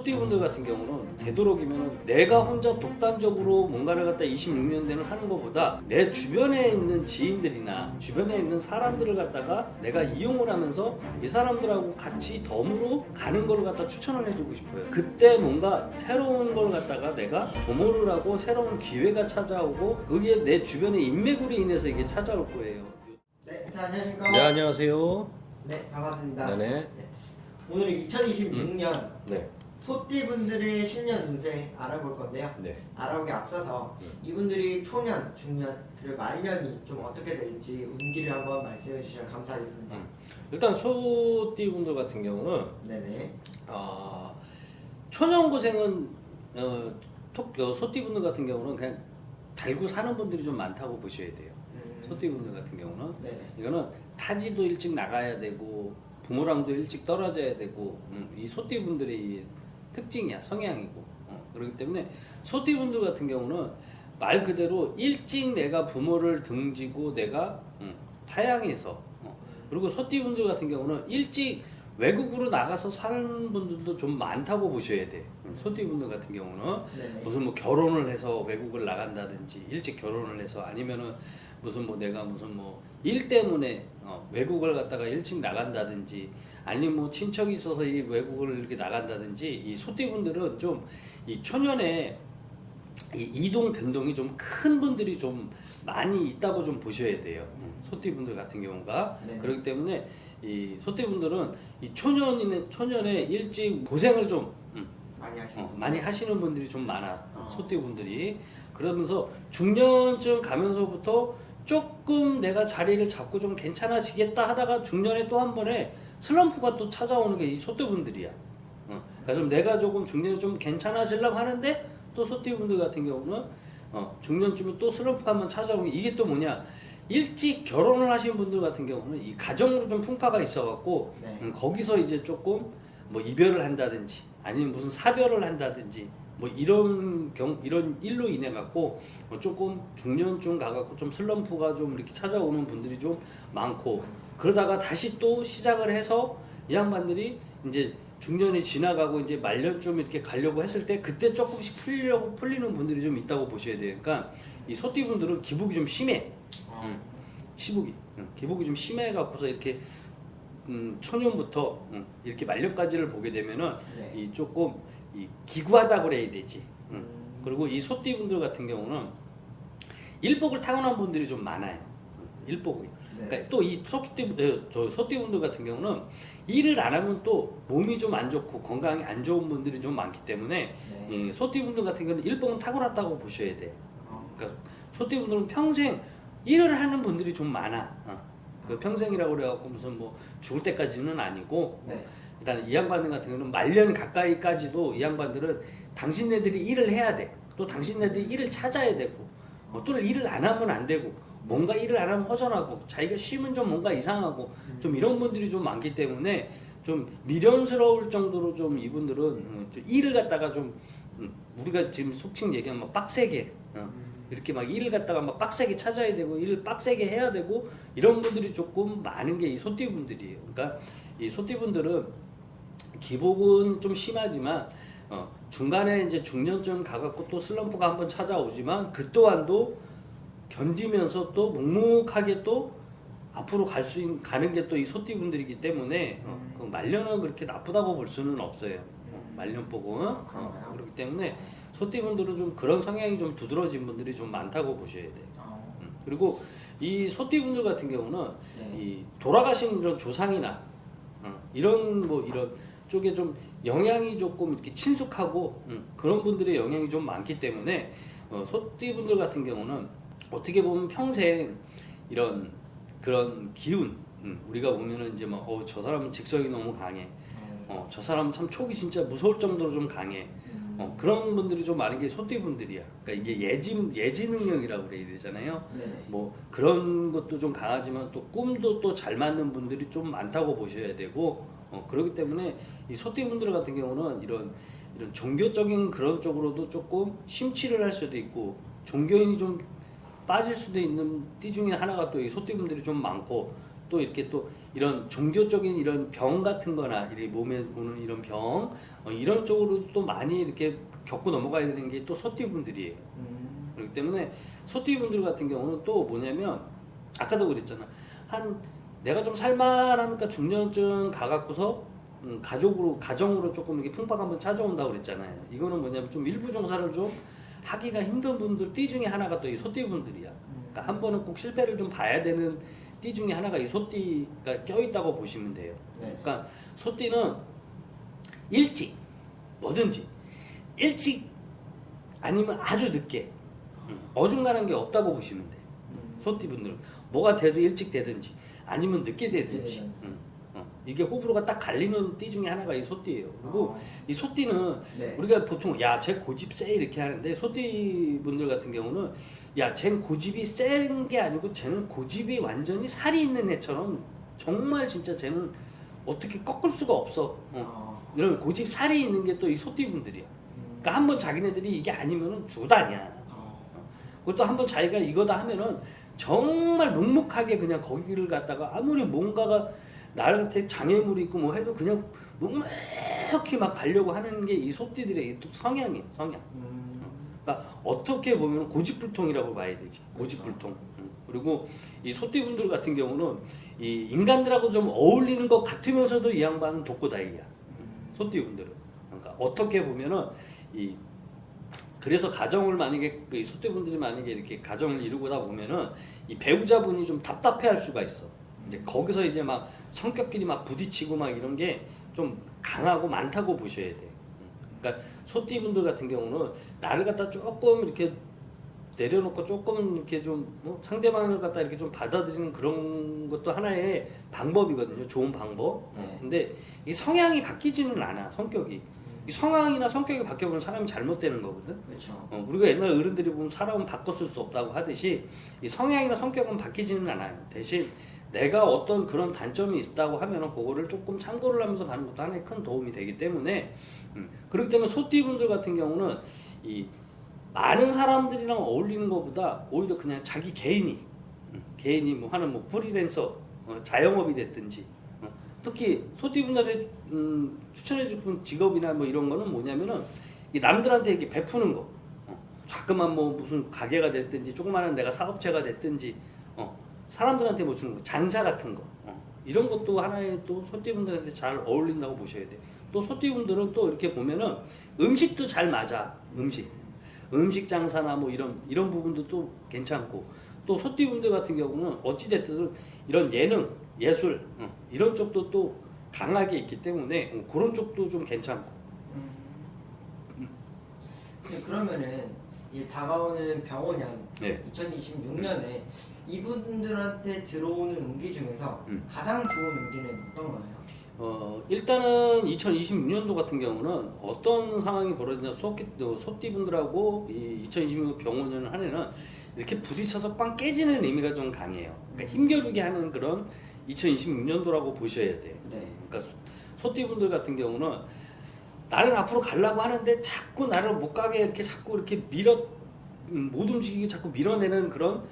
소띠분들 같은 경우는 되도록이면 내가 혼자 독단적으로 뭔가를 갖다 26년대는 하는 것보다 내 주변에 있는 지인들이나 주변에 있는 사람들을 갖다가 내가 이용을 하면서 이 사람들하고 같이 덤으로 가는 걸 갖다 추천을 해주고 싶어요. 그때 뭔가 새로운 걸 갖다가 내가 도모를 하고 새로운 기회가 찾아오고 그게 내 주변의 인맥으로 인해서 이게 찾아올 거예요. 네, 안녕하십니까? 네, 안녕하세요. 네, 반갑습니다. 네네. 네. 오늘은 2026년 네. 소띠분들의 신년 운세 알아볼 건데요. 네. 알아보기 앞서서 이분들이 초년, 중년, 그리고 말년이 좀 어떻게 될지 운기를 한번 말씀해 주시면 감사하겠습니다. 일단 소띠분들 같은 경우는 네네. 초년고생은 소띠분들 같은 경우는 그냥 달고 사는 분들이 좀 많다고 보셔야 돼요. 소띠분들 같은 경우는 네네. 이거는 타지도 일찍 나가야 되고 부모랑도 일찍 떨어져야 되고 이 소띠분들의 특징이야, 성향이고 그렇기 때문에 소띠분들 같은 경우는 말 그대로 일찍 내가 부모를 등지고 내가 타양해서 그리고 소띠분들 같은 경우는 일찍 외국으로 나가서 사는 분들도 좀 많다고 보셔야 돼. 소띠분들 같은 경우는 네네. 무슨 뭐 결혼을 해서 외국을 나간다든지 일찍 결혼을 해서 아니면은 무슨 뭐 내가 무슨 뭐 일 때문에 외국을 갔다가 일찍 나간다든지 아니면 뭐 친척이 있어서 이 외국을 이렇게 나간다든지 이 소띠분들은 좀 이 초년에 이 이동 변동이 좀 큰 분들이 좀 많이 있다고 좀 보셔야 돼요. 소띠분들 같은 경우가 네네. 그렇기 때문에 이 소띠분들은 이 초년에 일찍 고생을 좀 많이 하시는 분들. 많이 하시는 분들이 좀 많아. 소띠분들이 그러면서 중년쯤 가면서부터 조금 내가 자리를 잡고 좀 괜찮아지겠다 하다가 중년에 또 한 번에 슬럼프가 또 찾아오는 게 이 소띠분들이야. 그래서 좀 내가 조금 중년에 좀 괜찮아지려고 하는데 또 소띠분들 같은 경우는 중년쯤에 또 슬럼프가 한번 찾아오는 게 이게 또 뭐냐, 일찍 결혼을 하신 분들 같은 경우는 이 가정으로 좀 풍파가 있어갖고 네. 거기서 이제 조금 뭐 이별을 한다든지 아니면 무슨 사별을 한다든지 뭐 이런 이런 일로 인해 갖고 조금 중년쯤 가갖고 좀 슬럼프가 좀 이렇게 찾아오는 분들이 좀 많고 그러다가 다시 또 시작을 해서 이 양반들이 이제 중년이 지나가고 이제 말년쯤 이렇게 가려고 했을 때 그때 조금씩 풀리는 분들이 좀 있다고 보셔야 돼요. 그러니까 이 소띠분들은 기복이 좀 심해. 기복이 좀 심해 갖고서 이렇게 초년부터 이렇게 말년까지를 보게 되면은 네. 이 조금 이 기구하다고 그래야 되지. 그리고 이 소띠분들 같은 경우는 일복을 타고난 분들이 좀 많아요. 일복이. 네. 그러니까 또 이 소띠분들 같은 경우는 일을 안 하면 또 몸이 좀 안 좋고 건강이 안 좋은 분들이 좀 많기 때문에 네. 이 소띠분들 같은 경우는 일복은 타고났다고 보셔야 돼. 그러니까 소띠분들은 평생 일을 하는 분들이 좀 많아. 그 평생이라고 그래갖고 무슨 뭐 죽을 때까지는 아니고 네. 일단 이 양반들 같은 경우는 말년 가까이까지도 이 양반들은 당신네들이 일을 해야 돼. 또 당신네들이 일을 찾아야 되고 또 일을 안 하면 안 되고 뭔가 일을 안 하면 허전하고 자기가 쉬면 좀 뭔가 이상하고 좀 이런 분들이 좀 많기 때문에 좀 미련스러울 정도로 좀 이분들은 좀 일을 갖다가 좀 우리가 지금 속칭 얘기하면 막 빡세게 이렇게 막 일을 갖다가 막 빡세게 찾아야 되고 일을 빡세게 해야 되고 이런 분들이 조금 많은 게 이 소띠분들이에요. 그러니까 이 소띠분들은 기복은 좀 심하지만 중간에 이제 중년쯤 가갖고 또 슬럼프가 한번 찾아오지만 그 또한도 견디면서 또 묵묵하게 또 앞으로 가는 게 또 이 소띠분들이기 때문에 그 말년은 그렇게 나쁘다고 볼 수는 없어요. 말년복은 그런가요? 그렇기 때문에 소띠분들은 좀 그런 성향이 좀 두드러진 분들이 좀 많다고 보셔야 돼요. 그리고 이 소띠분들 같은 경우는 네. 이 돌아가신 이런 조상이나 이런 쪽에 좀 영향이 조금 이렇게 친숙하고 그런 분들의 영향이 좀 많기 때문에 소띠분들 같은 경우는 어떻게 보면 평생 이런 그런 기운 우리가 보면은 이제 막 저 사람은 직성이 너무 강해. 저 사람은 참 촉이 진짜 무서울 정도로 좀 강해. 그런 분들이 좀 많은 게 소띠분들이야. 그러니까 이게 예지 능력이라고 그래야 되잖아요. 네네. 뭐 그런 것도 좀 강하지만 또 꿈도 또 잘 맞는 분들이 좀 많다고 보셔야 되고 그렇기 때문에 이 소띠분들 같은 경우는 이런 종교적인 그런 쪽으로도 조금 심취를 할 수도 있고 종교인이 좀 빠질 수도 있는 띠 중에 하나가 또 이 소띠분들이 좀 많고 또 이렇게 또 이런 종교적인 이런 병 같은 거나 이 몸에 오는 이런 병 이런 쪽으로 또 많이 이렇게 겪고 넘어가야 되는 게 또 소띠분들이에요. 그렇기 때문에 소띠분들 같은 경우는 또 뭐냐면 아까도 그랬잖아. 한 내가 좀 살만하니까 중년쯤 가갖고서 가정으로 조금 이렇게 풍파가 한번 찾아온다고 그랬잖아요. 이거는 뭐냐면 좀 일부 종사를 좀 하기가 힘든 분들 띠 중에 하나가 또 이 소띠분들이야. 그러니까 한 번은 꼭 실패를 좀 봐야 되는 띠 중에 하나가 이 소띠가 껴있다고 보시면 돼요. 네. 그러니까 소띠는 일찍 뭐든지 일찍 아니면 아주 늦게 어중간한 게 없다고 보시면 돼. 소띠분들은 뭐가 돼도 일찍 되든지 아니면 늦게 되든지 이게 호불호가 딱 갈리는 띠 중에 하나가 이 소띠예요. 그리고 이 소띠는 네. 우리가 보통 야 쟤 고집 세 이렇게 하는데 소띠분들 같은 경우는 야 쟤는 고집이 센 게 아니고 쟤는 고집이 완전히 살이 있는 애처럼 정말 진짜 쟤는 어떻게 꺾을 수가 없어. 이런 고집 살이 있는 게 또 이 소띠분들이야. 그러니까 한번 자기네들이 이게 아니면은 죽어도 아니야. 그것도 한번 자기가 이거다 하면은 정말 묵묵하게 그냥 거기를 갔다가 아무리 뭔가가 나한테 장애물이 있고 뭐 해도 그냥 묵묵히 막 가려고 하는 게 이 소띠들의 또 성향이에요. 성향. 그러니까 어떻게 보면 고집불통이라고 봐야 되지. 고집불통. 그리고 이 소띠분들 같은 경우는 이 인간들하고 좀 어울리는 것 같으면서도 이 양반은 독고다이야. 소띠분들은. 그러니까 어떻게 보면은 이 그래서 가정을 만약에 그 소띠분들이 만약에 이렇게 가정을 이루고다 보면은 이 배우자분이 좀 답답해할 수가 있어. 이제 거기서 이제 막 성격끼리 막 부딪히고 막 이런 게 좀 강하고 많다고 보셔야 돼. 그러니까 소띠분들 같은 경우는 나를 갖다 조금 이렇게 내려놓고 조금 이렇게 좀 상대방을 갖다 이렇게 좀 받아들이는 그런 것도 하나의 방법이거든요. 좋은 방법. 근데 이 성향이 바뀌지는 않아. 성격이. 이 성향이나 성격이 바뀌어보면 사람이 잘못되는 거거든. 그렇죠. 우리가 옛날 어른들이 보면 사람은 바꿨을 수 없다고 하듯이 이 성향이나 성격은 바뀌지는 않아요. 대신 내가 어떤 그런 단점이 있다고 하면은 그거를 조금 참고를 하면서 가는 것도 하나의 큰 도움이 되기 때문에 그렇기 때문에 소띠분들 같은 경우는 이 많은 사람들이랑 어울리는 것보다 오히려 그냥 자기 개인이 뭐 하는 뭐 프리랜서 자영업이 됐든지 특히 소띠분들한테 추천해줄 직업이나 뭐 이런 거는 뭐냐면은 이 남들한테 이렇게 베푸는 거 자꾸만 뭐 무슨 가게가 됐든지 조그마한 내가 사업체가 됐든지 사람들한테 뭐 주는 거 장사 같은 거 이런 것도 하나의 또 소띠분들한테 잘 어울린다고 보셔야 돼. 또 소띠분들은 또 이렇게 보면은 음식도 잘 맞아. 음식 장사나 뭐 이런 부분도 또 괜찮고 또 소띠분들 같은 경우는 어찌됐든 이런 예능 예술 이런 쪽도 또 강하게 있기 때문에 그런 쪽도 좀 괜찮고. 그러면은 이 다가오는 병원년 네. 2026년에 이분들한테 들어오는 운기 중에서 가장 좋은 운기는 어떤 거예요? 일단은 2026년도 같은 경우는 어떤 상황이 벌어지냐 소띠분들하고 이 2026년 병원년 한 해는 이렇게 부딪혀서 빵 깨지는 의미가 좀 강해요. 그러니까 힘겨루게 하는 그런 2026년도라고 보셔야 돼요. 네. 그러니까 소띠분들 같은 경우는 나는 앞으로 가려고 하는데 자꾸 나를 못 가게 이렇게 자꾸 이렇게 못 움직이게 자꾸 밀어내는 그런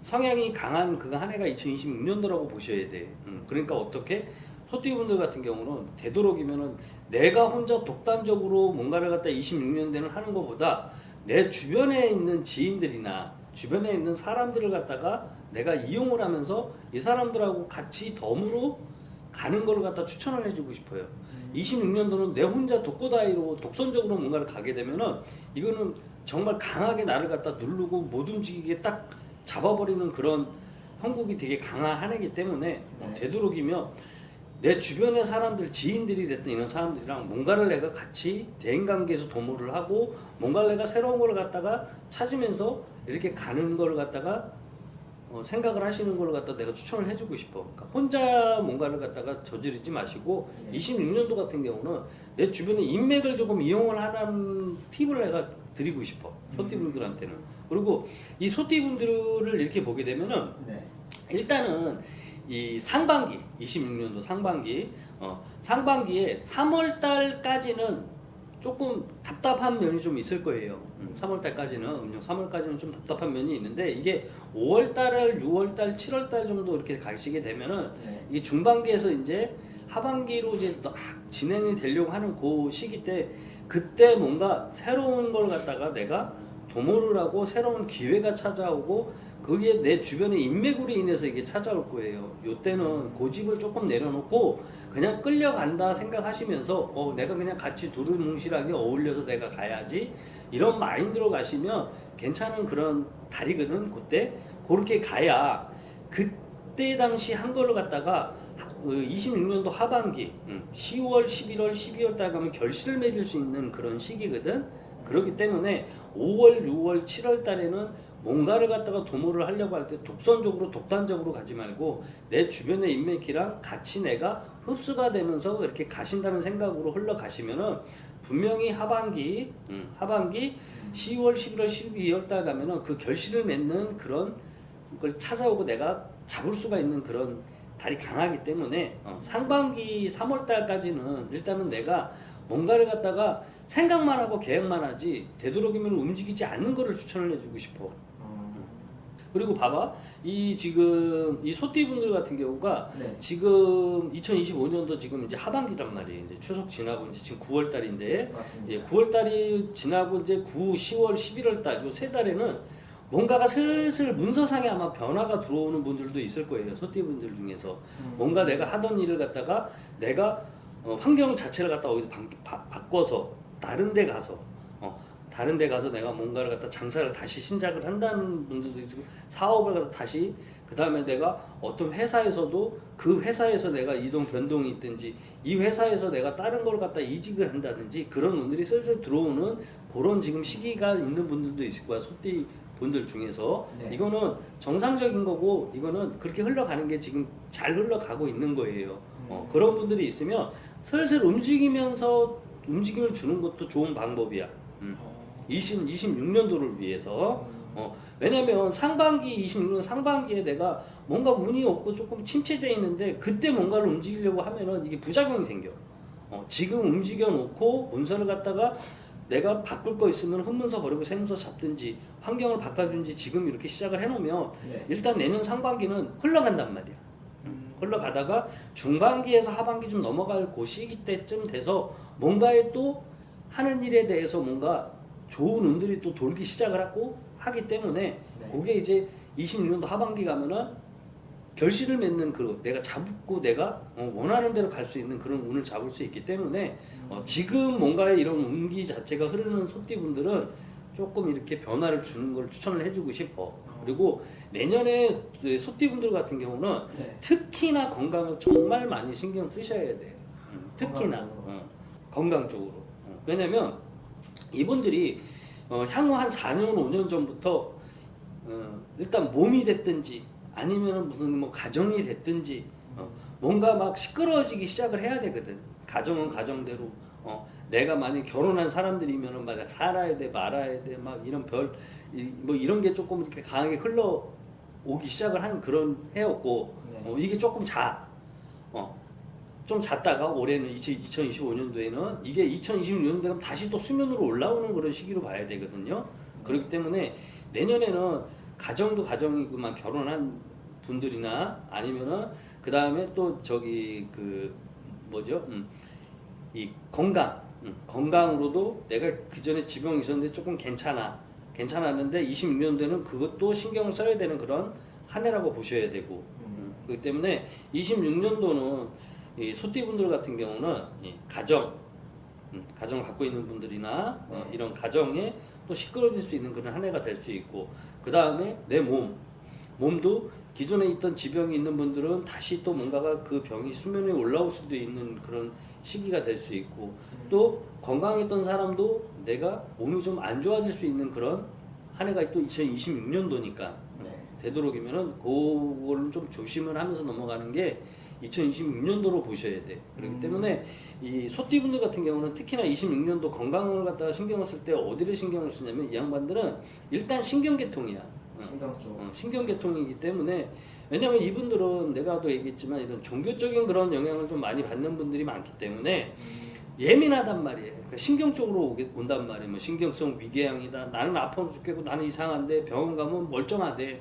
성향이 강한 그거 한 해가 2026년도라고 보셔야 돼. 그러니까 어떻게 소띠분들 같은 경우는 되도록이면은 내가 혼자 독단적으로 뭔가를 갖다 26년대는 하는 것보다 내 주변에 있는 지인들이나 주변에 있는 사람들을 갖다가 내가 이용을 하면서 이 사람들하고 같이 덤으로 가는 걸 갖다 추천을 해주고 싶어요. 26년도는 내 혼자 독고다이로 독선적으로 뭔가를 가게 되면은 이거는 정말 강하게 나를 갖다 누르고 못 움직이게 딱 잡아버리는 그런 형국이 되게 강한 한 해이기 때문에 되도록이면 내 주변의 사람들 지인들이 됐든 이런 사람들이랑 뭔가를 내가 같이 대인관계에서 도모를 하고 뭔가를 내가 새로운 걸 갖다가 찾으면서 이렇게 가는 걸 갖다가 생각을 하시는 걸 갖다 내가 추천을 해주고 싶어. 그러니까 혼자 뭔가를 갖다가 저지르지 마시고 26년도 같은 경우는 내 주변에 인맥을 조금 이용을 하라는 팁을 내가 드리고 싶어. 소띠분들한테는. 그리고 이 소띠분들을 이렇게 보게 되면은 일단은 이 상반기 26년도 상반기에 3월 달까지는 조금 답답한 면이 좀 있을 거예요. 3월달까지는 음력 3월까지는 좀 답답한 면이 있는데 이게 5월달, 6월달, 7월달 정도 이렇게 가시게 되면은 네. 이 중반기에서 이제 하반기로 이제 막 진행이 되려고 하는 그 시기 때 그때 뭔가 새로운 걸 갖다가 내가 도모를 하고 새로운 기회가 찾아오고 그게 내 주변의 인맥으로 인해서 이게 찾아올 거예요. 요때는 고집을 조금 내려놓고 그냥 끌려간다 생각하시면서 내가 그냥 같이 두루뭉실하게 어울려서 내가 가야지 이런 마인드로 가시면 괜찮은 그런 달이거든. 그때 그렇게 가야 그때 당시 한 걸로 갖다가 26년도 하반기 10월, 11월, 12월 달 가면 결실을 맺을 수 있는 그런 시기거든. 그렇기 때문에 5월, 6월, 7월 달에는 뭔가를 갖다가 도모를 하려고 할 때 독선적으로 독단적으로 가지 말고 내 주변의 인맥이랑 같이 내가 흡수가 되면서 이렇게 가신다는 생각으로 흘러가시면은 분명히 하반기 10월, 11월, 12월 달 가면은 그 결실을 맺는 그런 걸 찾아오고 내가 잡을 수가 있는 그런 달이 강하기 때문에 상반기 3월 달까지는 일단은 내가 뭔가를 갖다가 생각만 하고 계획만 하지 되도록이면 움직이지 않는 거를 추천을 해주고 싶어. 그리고 봐봐, 이 지금 이 소띠분들 같은 경우가 네. 지금 2025년도 지금 이제 하반기란 말이에요. 이제 추석 지나고 이제 지금 9월 달인데, 맞습니다. 9월 달이 지나고 이제 9, 10월, 11월 달 요 세 달에는 뭔가가 슬슬 문서상에 아마 변화가 들어오는 분들도 있을 거예요. 소띠분들 중에서 뭔가 내가 하던 일을 갖다가 내가 환경 자체를 갖다 어디서 바꿔서 다른 데 가서 다른 데 가서 내가 뭔가를 갖다 장사를 다시 신작을 한다는 분들도 있고 사업을 갖다 다시 그 다음에 내가 어떤 회사에서도 그 회사에서 내가 이동 변동이 있든지 이 회사에서 내가 다른 걸 갖다 이직을 한다든지 그런 분들이 슬슬 들어오는 그런 지금 시기가 있는 분들도 있을 거야. 소띠 분들 중에서 네. 이거는 정상적인 거고 이거는 그렇게 흘러가는 게 지금 잘 흘러가고 있는 거예요. 그런 분들이 있으면 슬슬 움직임을 주는 것도 좋은 방법이야. 26년도를 위해서. 왜냐면 상반기 26년 상반기에 내가 뭔가 운이 없고 조금 침체되어 있는데 그때 뭔가를 움직이려고 하면은 이게 부작용이 생겨. 지금 움직여 놓고 문서를 갖다가 내가 바꿀 거 있으면 흑문서 버리고 새문서 잡든지 환경을 바꿔든지 지금 이렇게 시작을 해놓으면 네. 일단 내년 상반기는 흘러간단 말이야. 흘러가다가 중반기에서 하반기 좀 넘어갈 그 시기 때쯤 돼서 뭔가에 또 하는 일에 대해서 뭔가 좋은 운들이 또 돌기 시작을 하기 때문에 네. 그게 이제 26년도 하반기 가면은 결실을 맺는 그 내가 잡고 내가 원하는 대로 갈 수 있는 그런 운을 잡을 수 있기 때문에 지금 뭔가의 이런 운기 자체가 흐르는 소띠분들은 조금 이렇게 변화를 주는 걸 추천을 해주고 싶어. 그리고 내년에 소띠분들 같은 경우는 네. 특히나 건강을 정말 많이 신경 쓰셔야 돼. 특히나 건강 쪽으로. 왜냐면 이분들이 향후 한 4년 5년 전부터 일단 몸이 됐든지 아니면 무슨 뭐 가정이 됐든지 뭔가 막 시끄러워지기 시작을 해야 되거든. 가정은 가정대로 내가 만약 결혼한 사람들이면은 막 살아야 돼 말아야 돼 막 이런 뭐 이런 게 조금 이렇게 강하게 흘러오기 시작을 하는 그런 해였고 네. 이게 조금 좀 잤다가 올해는 2025년도에는 이게 2026년도 되면 다시 또 수면으로 올라오는 그런 시기로 봐야 되거든요. 그렇기 때문에 내년에는 가정도 가정이구만 결혼한 분들이나 아니면은 그 다음에 또 저기 그 뭐죠? 이 건강으로도 내가 그 전에 지병이 있었는데 조금 괜찮았는데 26년도에는 그것도 신경을 써야 되는 그런 한 해라고 보셔야 되고 그렇기 때문에 26년도는 이 소띠분들 같은 경우는 이 가정을 갖고 있는 분들이나 이런 가정에 또 시끄러질 수 있는 그런 한 해가 될 수 있고 그 다음에 내 몸도 기존에 있던 지병이 있는 분들은 다시 또 뭔가가 그 병이 수면에 올라올 수도 있는 그런 시기가 될 수 있고 또 건강했던 사람도 내가 몸이 좀 안 좋아질 수 있는 그런 한 해가 또 2026년도니까 되도록이면은 그거를 좀 조심을 하면서 넘어가는 게 2026년도로 보셔야 돼. 그렇기 때문에 이 소띠분들 같은 경우는 특히나 26년도 건강을 갖다가 신경을 쓸 때 어디를 신경을 쓰냐면 이 양반들은 일단 신경계통이야. 신경 쪽. 신경계통이기 때문에 왜냐면 이분들은 내가도 얘기했지만 이런 종교적인 그런 영향을 좀 많이 받는 분들이 많기 때문에 예민하단 말이에요. 그러니까 신경적으로 온단 말이에요. 뭐 신경성 위궤양이다. 나는 아파 죽겠고 나는 이상한데 병원 가면 멀쩡하대.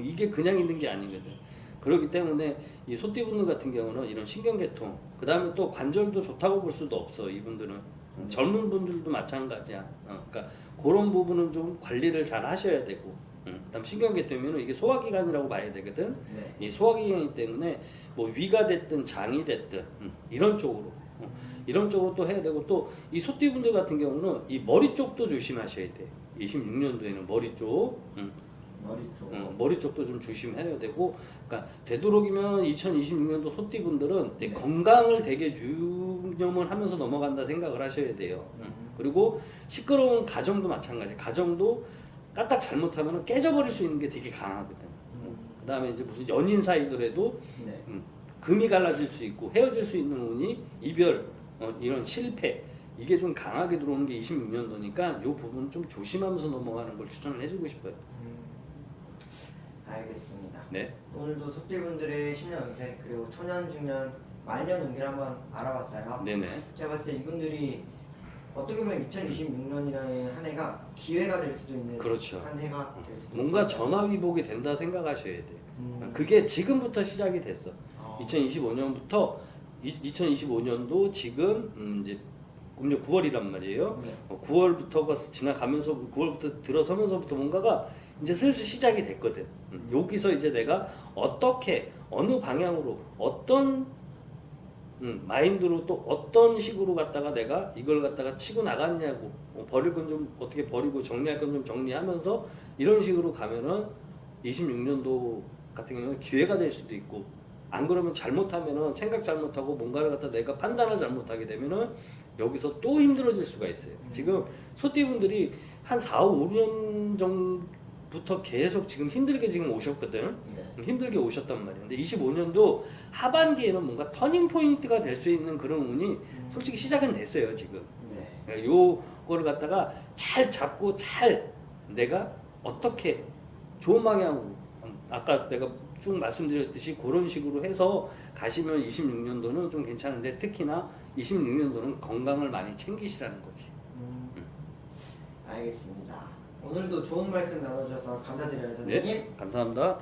이게 그냥 있는 게 아니거든. 그렇기 때문에 이 소띠분들 같은 경우는 이런 신경계통, 그 다음에 또 관절도 좋다고 볼 수도 없어. 이분들은 젊은 분들도 마찬가지야. 그러니까 그런 부분은 좀 관리를 잘 하셔야 되고, 그다음 신경계통이면 이게 소화기관이라고 봐야 되거든. 네. 이 소화기관이기 때문에 뭐 위가 됐든 장이 됐든 이런 쪽으로. 이런 쪽으로 또 해야 되고, 또 이 소띠분들 같은 경우는 이 머리 쪽도 조심하셔야 돼. 26년도에는 머리 쪽, 머리 쪽. 머리 쪽도 좀 조심해야 되고, 그러니까 되도록이면 2026년도 소띠분들은 네. 건강을 되게 유념을 하면서 넘어간다 생각을 하셔야 돼요. 그리고 시끄러운 가정도 마찬가지. 가정도 까딱 잘못하면 깨져버릴 수 있는 게 되게 강하거든. 그 다음에 이제 무슨 연인 사이더라도 네. 금이 갈라질 수 있고 헤어질 수 있는 운이 이별, 이런 실패, 이게 좀 강하게 들어오는 게 26년도니까 이 부분 좀 조심하면서 넘어가는 걸 추천을 해주고 싶어요. 알겠습니다. 네. 오늘도 소띠분들의 신년 운세 그리고 초년, 중년, 말년 운기를 한번 알아봤어요. 네네. 제가 봤을 때 이분들이 어떻게 보면 2026년이라는 한 해가 기회가 될 수도 있는 그렇죠. 한 해가 될 수도 뭔가 있고. 전화위복이 된다 생각하셔야 돼. 음. 그게 지금부터 시작이 됐어. 어. 2025년부터 2025년도 지금 이제 음력 9월이란 말이에요. 네. 9월부터가 지나가면서 9월부터 들어서면서부터 뭔가가 이제 슬슬 시작이 됐거든. 여기서 이제 내가 어떻게 어느 방향으로 어떤 마인드로 또 어떤 식으로 갖다가 내가 이걸 갖다가 치고 나갔냐고, 버릴 건 좀 어떻게 버리고 정리할 건 좀 정리하면서 이런 식으로 가면은 26년도 같은 경우는 기회가 될 수도 있고, 안 그러면 잘못하면은 생각 잘못하고 뭔가를 갖다 내가 판단을 잘못하게 되면은 여기서 또 힘들어질 수가 있어요. 지금 소띠분들이 한 4, 5년 전부터 계속 지금 힘들게 지금 오셨거든. 네. 힘들게 오셨단 말이에요. 근데 25년도 하반기에는 뭔가 터닝 포인트가 될 수 있는 그런 운이 솔직히 시작은 됐어요, 지금. 네. 요거를 갖다가 잘 잡고 잘 내가 어떻게 좋은 방향으로, 아까 내가 쭉 말씀드렸듯이 그런 식으로 해서 가시면 26년도는 좀 괜찮은데, 특히나 26년도는 건강을 많이 챙기시라는 거지. 알겠습니다. 오늘도 좋은 말씀 나눠주셔서 감사드려요, 선생님. 네, 감사합니다.